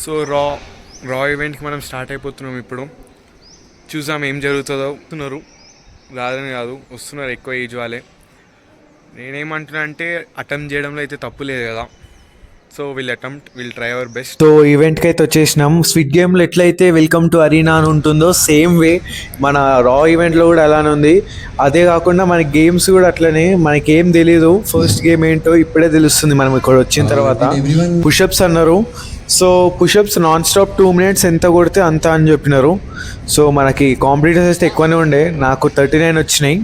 So రా ఈవెంట్కి మనం స్టార్ట్ అయిపోతున్నాం. ఇప్పుడు చూసాం ఏం జరుగుతుందో. వస్తున్నారు, రాదని కాదు, వస్తున్నారు ఎక్కువ ఏజ్ వాళ్ళే. నేనేమంటున్నా అంటే అటెంప్ట్ చేయడంలో అయితే తప్పు లేదు కదా. So will try our best. So ఈవెంట్కి అయితే వచ్చేసినాం. స్విట్ గేమ్లో ఎట్లయితే వెల్కమ్ టు అరీనా అని ఉంటుందో సేమ్ వే మన రా ఈవెంట్లో కూడా అలానే ఉంది. అదే కాకుండా మన గేమ్స్ కూడా అట్లనే. మనకి ఏం తెలీదు ఫస్ట్ గేమ్ ఏంటో ఇప్పుడే తెలుస్తుంది మనం ఇక్కడ వచ్చిన తర్వాత. పుషప్స్ అన్నారు. So push-ups non stop 2 minutes ఎంత కొడితే అంత అని చెప్పినారు. సో మనకి కాంపిటీటర్స్ అయితే ఎక్కువనే ఉండే, నాకు 39 వచ్చినాయి.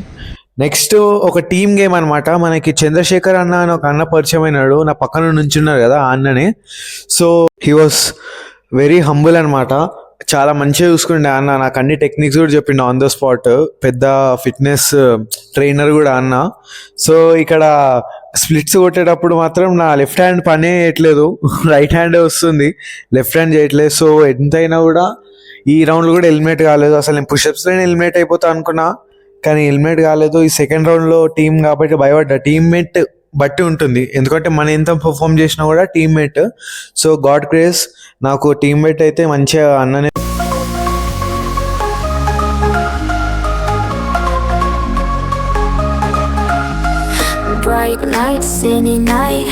నెక్స్ట్ ఒక టీమ్ గేమ్ అనమాట. మనకి చంద్రశేఖర్ అన్న అని ఒక అన్న పరిచయం అయినాడు, నా పక్కన నుంచున్నారు కదా ఆ అన్ననే. So he was very humble అనమాట. చాలా మంచిగా చూసుకుండే అన్న. నాకు అన్ని టెక్నిక్స్ కూడా చెప్పిండు ఆన్ ద స్పాట్. పెద్ద ఫిట్నెస్ ట్రైనర్ కూడా అన్న. సో ఇక్కడ స్ప్లిట్స్ కొట్టేటప్పుడు మాత్రం నా లెఫ్ట్ హ్యాండ్ పనే చేయట్లేదు, రైట్ హ్యాండ్ వస్తుంది, లెఫ్ట్ హ్యాండ్ చేయట్లేదు. సో ఎంతైనా కూడా ఈ రౌండ్లో కూడా హెల్మెట్ కాలేదు. అసలు నేను పుషప్స్లోనే హెల్మెట్ అయిపోతా అనుకున్నా, కానీ హెల్మెట్ కాలేదు. ఈ సెకండ్ రౌండ్లో టీం కాబట్టి భయపడ్డా. టీమ్మేట్ బట్టి ఉంటుంది, ఎందుకంటే మనం ఎంత పర్ఫామ్ చేసినా కూడా టీమ్మేట్. సో గాడ్ గ్రేస్, నాకు టీమ్మేట్ అయితే మంచిగా అన్ననే. Bright lights, any night,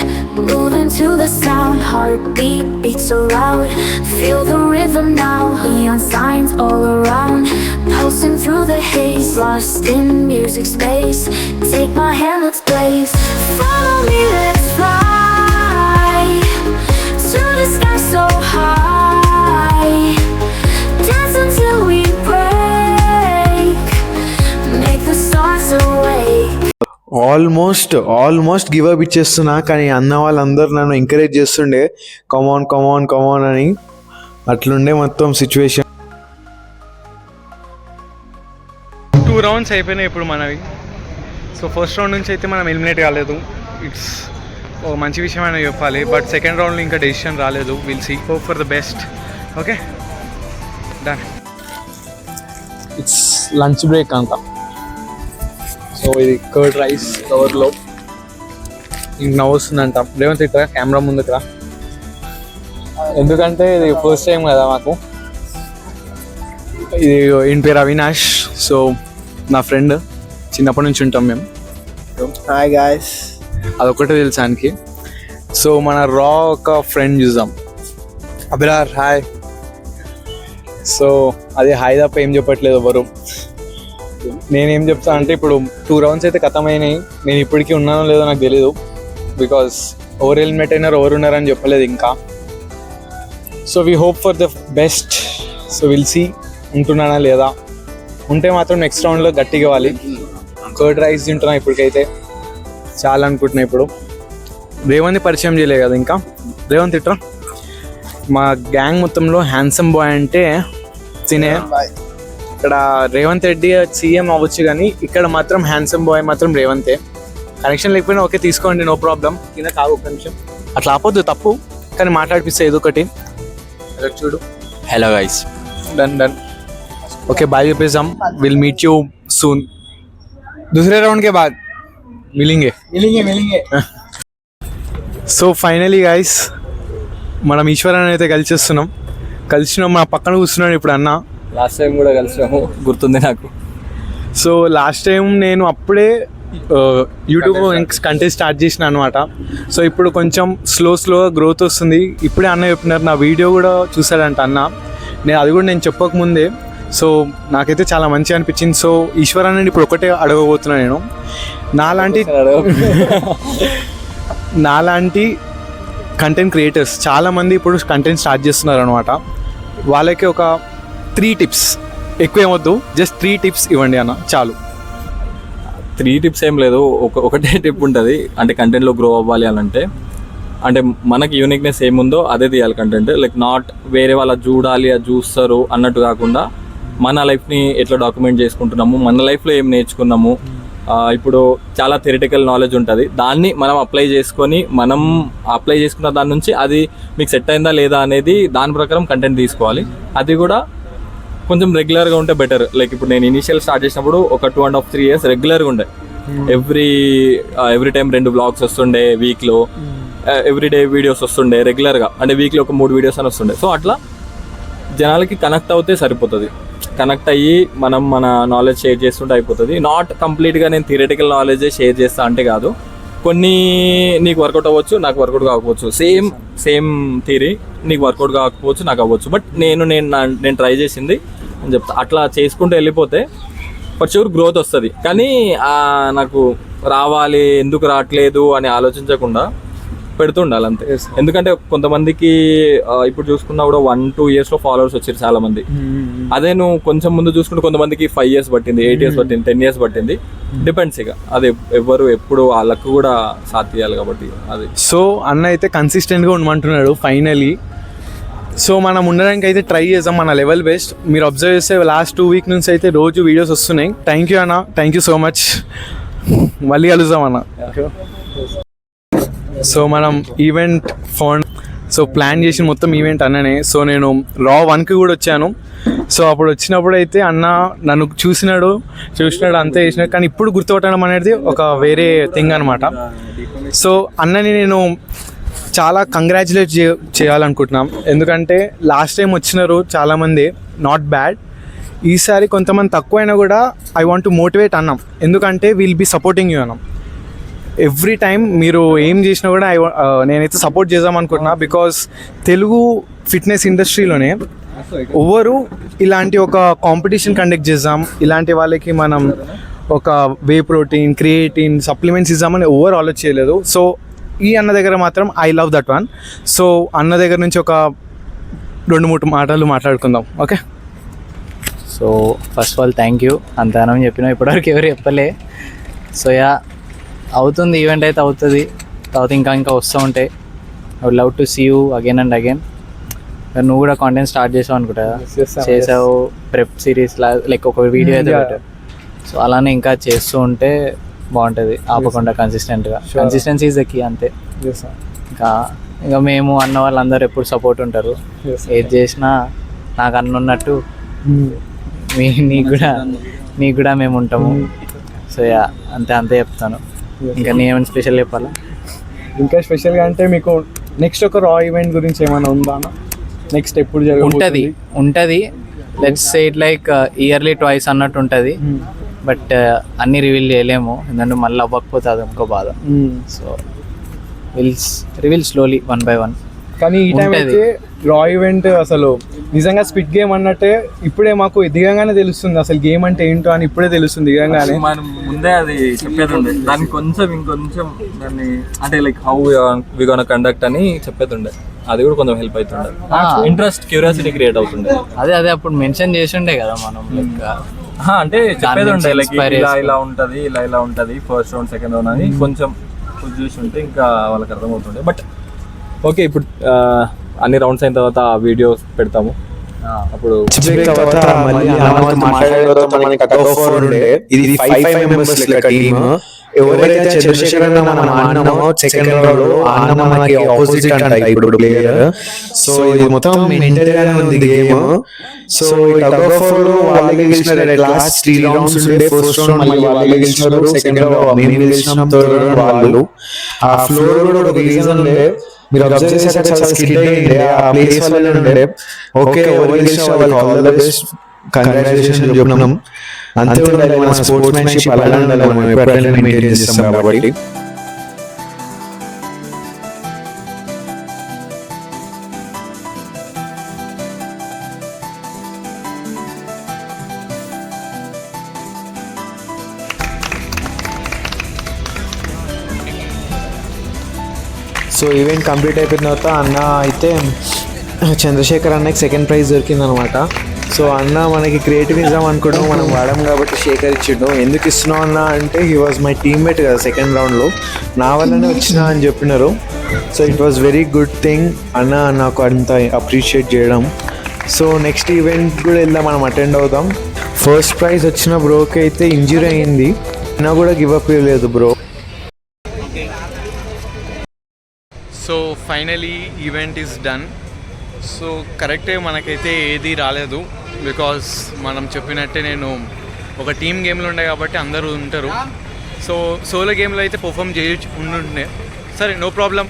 moving to the sound, heartbeat beats so loud, feel the rhythm now, neon signs all around, pulsing through the haze, lost in music space, take my hand, let's blaze, follow me, let's fly, to the sky so high, dance until we break, make the stars awake. Almost give up ఇచ్చేస్తున్నా, కానీ అన్న వాళ్ళందరూ నన్ను encourage చేస్తుండే, కమాన్ అని. అట్లుండే మొత్తం situation. 2 rounds అయిపోయినాయి ఇప్పుడు మనవి. సో ఫస్ట్ రౌండ్ నుంచి అయితే మనం ఎలిమినేట్ కాలేదు. ఇట్స్ ఒక మంచి విషయం అని చెప్పాలి. బట్ సెకండ్ రౌండ్లో ఇంకా డెసిషన్ రాలేదు. Will see, hope for the best. Okay, done. It's lunch break అంతా. సో ఇది కర్డ్ రైస్ కవర్లో. ఇంక నవ్వు వస్తుందంట. రేవంత్ ఇక్కడ కెమెరా ముందుకు రా, ఎందుకంటే ఇది ఫస్ట్ టైం కదా మాకు. ఇది ఈయన పేరు అవినాష్. సో నా ఫ్రెండ్, చిన్నప్పటి నుంచి ఉంటాం మేము. Hi guys. అదొకటే తెలుసు ఆయనకి. సో మన రా ఒక ఫ్రెండ్ చూద్దాం, అభిలార్. హాయ్. సో అది హాయ్ తప్ప ఏం చెప్పట్లేదు ఎవరు. నేనేం చెప్తా అంటే ఇప్పుడు 2 rounds అయితే ఖతమైనాయి. నేను ఇప్పటికీ ఉన్నానో లేదో నాకు తెలీదు, బికాస్ ఎవరు హెల్మెట్ అయినారు ఎవరు ఉన్నారని చెప్పలేదు ఇంకా. So we hope for the best. So will see ఉంటున్నానా లేదా. ఉంటే మాత్రం నెక్స్ట్ రౌండ్లో గట్టిగా ఇవ్వాలి. కర్డ్ రైస్ తింటున్నా ఇప్పటికైతే, చాలా అనుకుంటున్నా. ఇప్పుడు రేవంత్ పరిచయం చేయలే కదా ఇంకా. రేవంత్ ఇట్రా. మా గ్యాంగ్ మొత్తంలో హ్యాండ్సమ్ బాయ్ అంటే తినే. ఇక్కడ రేవంత్ రెడ్డి సీఎం అవ్వచ్చు, కానీ ఇక్కడ మాత్రం హ్యాండ్సమ్ బాయ్ మాత్రం రేవంతే. కనెక్షన్ లేకపోయినా ఓకే తీసుకోండి, నో ప్రాబ్లం. కింద కాదు, ఒక్క నిమిషం అట్లా ఆపొద్దు, తప్పు. కానీ మాట్లాడిపిస్తే ఏదో ఒకటి. చూడు. Hello guys. Done. Okay bye पेजाम, विल मीट यू सून. दूसरे राउंड के बाद मिलेंगे. సో ఫైనలీ గైస్, మనం ఈశ్వరాన్ని అయితే కలిసినాం. మన పక్కన కూర్చున్నాడు ఇప్పుడు అన్న. లాస్ట్ టైం కూడా కలిసాము, గుర్తుంది నాకు. సో లాస్ట్ టైం నేను అప్పుడే యూట్యూబ్ కంటెంట్ స్టార్ట్ చేసిన అనమాట. సో ఇప్పుడు కొంచెం స్లోగా గ్రోత్ వస్తుంది. ఇప్పుడే అన్న చెప్పినారు, నా వీడియో కూడా చూసాడంట అన్న. అది కూడా నేను చెప్పకముందే. సో నాకైతే చాలా మంచిగా అనిపించింది. సో ఈశ్వరాన్ని ఇప్పుడు ఒకటే అడగబోతున్నా నేను. నాలాంటి కంటెంట్ క్రియేటర్స్ చాలామంది ఇప్పుడు కంటెంట్ స్టార్ట్ చేస్తున్నారు అనమాట. వాళ్ళకి ఒక 3 tips, ఎక్కువ ఏమొద్దు, జస్ట్ 3 tips ఇవ్వండి అన్న, చాలు. 3 tips ఏం లేదు, ఒకటే టిప్ ఉంటుంది. అంటే కంటెంట్లో గ్రో అవ్వాలి అని అంటే మనకి యూనిక్నెస్ ఏముందో అదే తీయాలి కంటెంట్. లైక్ నాట్ వేరే వాళ్ళ చూడాలి, అది చూస్తారు అన్నట్టు కాకుండా మన లైఫ్ని ఎట్లా డాక్యుమెంట్ చేసుకుంటున్నాము, మన లైఫ్లో ఏం నేర్చుకున్నాము. ఇప్పుడు చాలా థియరిటికల్ నాలెడ్జ్ ఉంటుంది, దాన్ని మనం అప్లై చేసుకున్న దాని నుంచి అది మీకు సెట్ అయిందా లేదా అనేది దాని ప్రకారం కంటెంట్ తీసుకోవాలి. అది కూడా కొంచెం రెగ్యులర్గా ఉంటే బెటర్. లైక్ ఇప్పుడు నేను ఇనిషియల్ స్టార్ట్ చేసినప్పుడు ఒక 2.5-3 years రెగ్యులర్గా ఉండే. ఎవ్రీ టైం 2 vlogs వస్తుండే వీక్లో. ఎవ్రీడే వీడియోస్ వస్తుండే రెగ్యులర్గా, అంటే వీక్లీ ఒక 3 వీడియోస్ అని వస్తుండే. సో అట్లా జనాలకి కనెక్ట్ అవుతే సరిపోతుంది. కనెక్ట్ అయ్యి మనం మన నాలెడ్జ్ షేర్ చేస్తుంటే అయిపోతుంది. నాట్ కంప్లీట్గా నేను థియరిటికల్ నాలెడ్జే షేర్ చేస్తా అంటే కాదు, కొన్ని నీకు వర్కౌట్ అవ్వచ్చు, నాకు వర్కౌట్ కాకపోవచ్చు. సేమ్ థియరీ నీకు వర్కౌట్ కాకపోవచ్చు, నాకు అవ్వచ్చు. బట్ నేను ట్రై చేసింది అని చెప్తా. అట్లా చేసుకుంటూ వెళ్ళిపోతే ఫర్ షూర్ గ్రోత్ వస్తుంది. కానీ నాకు రావాలి, ఎందుకు రావట్లేదు అని ఆలోచించకుండా పెడుతుండాలి అంతే. ఎందుకంటే కొంతమందికి ఇప్పుడు చూసుకున్నా కూడా 1-2 yearsలో ఫాలోవర్స్ వచ్చారు చాలా మంది. అదే నువ్వు కొంచెం ముందు చూసుకుంటే కొంతమందికి 5 years పట్టింది, 8 years పట్టింది, 10 years పట్టింది. డిపెండ్స్ ఇక అది ఎవరు ఎప్పుడు వాళ్ళకు కూడా సాథ్ తీయాలి కాబట్టి అది. సో అన్న అయితే కన్సిస్టెంట్గా ఉండమంటున్నాడు ఫైనలీ. సో మనం ఉండడానికి అయితే ట్రై చేద్దాం మన లెవెల్ బెస్ట్. మీరు అబ్జర్వ్ చేస్తే లాస్ట్ 2 weeks నుంచి అయితే రోజు వీడియోస్ వస్తున్నాయి. థ్యాంక్ యూ అన్న, థ్యాంక్ యూ సో మచ్. మళ్ళీ కలుద్దాం అన్న. సో మనం ఈవెంట్ ప్లాన్ చేసిన మొత్తం ఈవెంట్ అన్ననే. సో నేను Raw 1కి కూడా వచ్చాను. సో అప్పుడు వచ్చినప్పుడు అయితే అన్న నన్ను చూసినాడు అంతే చేసినాడు. కానీ ఇప్పుడు గుర్తుపట్టడం అనేది ఒక వేరే థింగ్ అనమాట. సో అన్నని నేను చాలా కంగ్రాచులేట్ చేయాలనుకుంటున్నాం. ఎందుకంటే లాస్ట్ టైం వచ్చినారు చాలామంది, నాట్ బ్యాడ్. ఈసారి కొంతమంది తక్కువైనా కూడా ఐ వాంట్ టు మోటివేట్ అన్నాం. ఎందుకంటే విల్ బీ సపోర్టింగ్ యూ అన్నాం. ఎవ్రీ టైం మీరు ఏం చేసినా కూడా నేనైతే సపోర్ట్ చేద్దాం అనుకుంటున్నా. బికాస్ తెలుగు ఫిట్నెస్ ఇండస్ట్రీలోనే ఎవరు ఇలాంటి ఒక కాంపిటీషన్ కండక్ట్ చేద్దాం, ఇలాంటి వాళ్ళకి మనం ఒక వే ప్రోటీన్, క్రియేటిన్, సప్లిమెంట్స్ ఇద్దామని ఎవరు ఆలోచించలేదు. సో ఈ అన్న దగ్గర మాత్రం I love that one. So అన్న దగ్గర నుంచి ఒక 2-3 మాటలు మాట్లాడుకుందాం. Okay. So first of all thank you. అంతగానం చెప్పినా ఇప్పటివరకు ఎవరు చెప్పలే. సో అవుతుంది, ఈవెంట్ అయితే అవుతుంది, తర్వాత ఇంకా వస్తూ ఉంటాయి. I would love to see you again and again. నువ్వు కూడా కాంటెంట్ స్టార్ట్ చేసావు అనుకుంటా, చేసావు ప్రెప్ సిరీస్ లైక్ ఒక వీడియో అయితే పెట్టావు. సో అలానే ఇంకా చేస్తూ ఉంటే బాగుంటుంది, ఆపకుండా కన్సిస్టెంట్గా. కన్సిస్టెన్సీ ఈజ్ ద కీ అంతే. ఇంకా మేము అన్న వాళ్ళందరూ ఎప్పుడు సపోర్ట్ ఉంటారు. ఏది చేసినా నాకు అన్న ఉన్నట్టు నీకు కూడా మేము ఉంటాము. సో అంతే చెప్తాను. ఇంకా నేనేమైనా స్పెషల్ చెప్పాలా? ఇంకా స్పెషల్గా అంటే మీకు నెక్స్ట్ ఒక Raw ఈవెంట్ గురించి ఏమైనా ఉందా? నెక్స్ట్ ఎప్పుడు ఉంటుంది let's say it like yearly twice అన్నట్టు ఉంటుంది. బట్ అన్నీ రివీల్ చేయలేము, ఎందుకంటే మళ్ళీ అవ్వకపోతే అది ఇంకో బాధ. So reveal slowly 1 by 1. కానీ ఈ టైం అయితే Raw ఈవెంట్ అసలు నిజంగా స్పిట్ గేమ్ అన్నట్టే ఇప్పుడే మాకు దిగంగానే తెలుస్తుంది అసలు గేమ్ అంటే ఏంటో అని. ఇప్పుడే తెలుస్తుంది దిగంగానే. మనం ముందే అది చెప్పేది ఉండే, దాన్ని ఇంకొంచెం దాన్ని అంటే like how we gonna conduct అని చెప్పేది ఉండే. అది కూడా కొంచెం హెల్ప్ అవుతుండే, ఇంట్రెస్ట్, క్యూరియాసిటీ క్రియేట్ అవుతుండే. అదే అప్పుడు మెన్షన్ చేసి ఉండే కదా మనం, లైక్ అంటే చెప్పేది ఉండే లైక్ ఇలా ఉంటది, ఇలా ఉంటది, ఫస్ట్ రౌండ్ సెకండ్ రౌండ్ అని కొంచెం చూసి ఉంటే ఇంకా వాళ్ళకి అర్థమవుతుండే. బట్ ఓకే, ఇప్పుడు అన్ని రౌండ్స్ అయిన తర్వాత వీడియోస్ పెడతాము. అప్పుడు ఇది 5 members లెక్క టీమ్. ఎవరైతే చంద్రశేఖర్ అన్న మనం ఆడినామో సెకండ్ రౌండ్ లో అన్న మనకి ఆపోజిట్ అంట ఇప్పుడు ప్లేయర్. సో ఇది మొత్తం మెంటల్ గానే ఉంది game. So tug of war లో వాళ్ళే గెలిచినారు. లాస్ట్ 3 రౌండ్స్ ఉండే, ఫస్ట్ రౌండ్ మళ్ళీ వాళ్ళే గెలిచినారు, సెకండ్ రౌండ్ మేము గెలిచినాం, థర్డ్ రౌండ్ వాళ్ళు. ఆ ఫ్లోర్ కూడా ఒక రీజన్ ఉండే, మీరు అబ్జర్వ్ చేశాక చాలా స్కిడ్ అయ్యిండే, ఆ ప్లేస్ వల్ల ఉండే. ఓకే, ఎవరు గెలిచిన వాళ్ళకి ఆల్ ద బెస్ట్, కంగ్రాచులేషన్ చెప్తున్నాం. అంతే ఉండాలి మన స్పోర్ట్స్ మ్యాన్షిప్, అలానే ఉండాలి మనం ఎప్పుడైనా మెయింటైన్ చేస్తాం కాబట్టి. సో ఈవెంట్ కంప్లీట్ అయిపోయిన తర్వాత అన్న అయితే చంద్రశేఖర్ అన్నకి సెకండ్ ప్రైజ్ దొరికింది అనమాట. సో అన్న మనకి క్రియేటివ్ ఇద్దాం అనుకున్నాం, మనం వాడాం కాబట్టి శేఖర్ ఇచ్చిండు. ఎందుకు ఇస్తున్నావు అన్న అంటే హీ వాజ్ మై టీమ్మేట్ కదా సెకండ్ రౌండ్లో, నా వల్లనే వచ్చినా అని చెప్పినారు. So it was very good thing అన్న నాకు అంత అప్రిషియేట్ చేయడం. సో నెక్స్ట్ ఈవెంట్ కూడా వెళ్దాం, మనం అటెండ్ అవుదాం. ఫస్ట్ ప్రైజ్ వచ్చిన బ్రోకి అయితే ఇంజురీ అయింది, అయినా కూడా గివ్ అప్ ఇవ్వలేదు bro. So finally event is done. So కరెక్టే మనకైతే ఏది రాలేదు, బికాస్ మనం చెప్పినట్టే నేను ఒక టీమ్ గేమ్లో ఉండే కాబట్టి అందరూ ఉంటారు. సో సోలో గేమ్లో అయితే పర్ఫామ్ ఉండుండే. సరే, నో ప్రాబ్లం.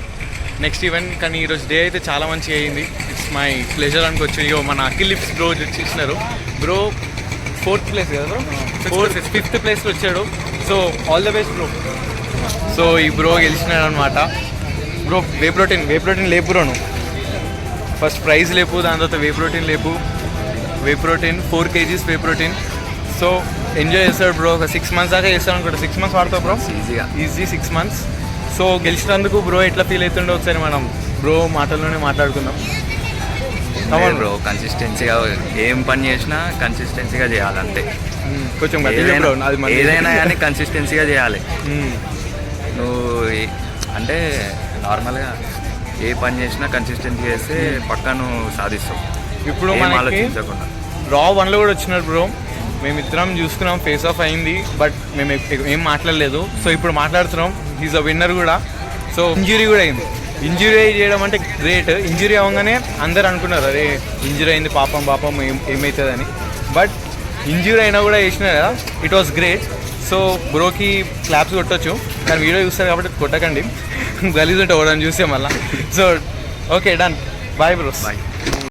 Next event. కానీ ఈరోజు డే అయితే చాలా మంచిగా అయ్యింది. ఇట్స్ మై ప్లెజర్ అనుకోవచ్చు. ఇగో మన అఖిల్ లిప్స్ బ్రో వచ్చేసినారు. బ్రో 4th ప్లేస్ కదా బ్రో, 5th ప్లేస్లో వచ్చాడు. So all the best bro. So ఈ బ్రో గెలిచినాడు అనమాట. బ్రో వే ప్రోటీన్ లేపు బ్రో. నువ్వు ఫస్ట్ ప్రైజ్ లేపు, దాని తర్వాత whey protein 4 kgs whey protein. So enjoy చేస్తాడు బ్రో. ఒక 6 months దాకా చేస్తాడు అనుకుంటా. 6 months వాడతావు బ్రో ఈజీ 6 months. సో గెలిచినందుకు బ్రో ఎట్లా ఫీల్ అవుతుండో ఒకసారి మనం బ్రో మాటల్లోనే మాట్లాడుకుందాం. బ్రో కన్సిస్టెన్సీగా ఏం పని చేసినా కన్సిస్టెన్సీగా చేయాలంతే. కొంచెం గట్టిగా బ్రో, అది మన ఏదైనా కానీ కన్సిస్టెన్సీగా చేయాలి. నువ్వు అంటే నార్మల్గా ఏ పని చేసినా కన్సిస్టెన్సీ చేస్తే పక్కా నువ్వు సాధిస్తావు. ఇప్పుడు ఏం మనకి ఆలోచించకుండా. రా 1లో కూడా వచ్చినారు బ్రో. మేమిద్దరం చూసుకున్నాం, ఫేస్ ఆఫ్ అయింది, బట్ మేము ఏం మాట్లాడలేదు. సో ఇప్పుడు మాట్లాడుతున్నాం. ఈజ్ అ విన్నర్ కూడా. సో ఇంజురీ కూడా అయింది. ఇంజురీ చేయడం అంటే గ్రేట్. ఇంజురీ అవ్వగానే అందరు అనుకున్నారు అరే ఇంజురీ అయింది పాపం ఏమవుతుందని. బట్ ఇంజురీ అయినా కూడా చేసినారు కదా, ఇట్ వాస్ గ్రేట్. సో బ్రోకి క్లాప్స్ కొట్టచ్చు, కానీ వీడియో చూస్తారు కాబట్టి కొట్టకండి. గలీజ్ ఉంటే ఒకడని చూసే మళ్ళీ. So okay done, bye bros. Bye.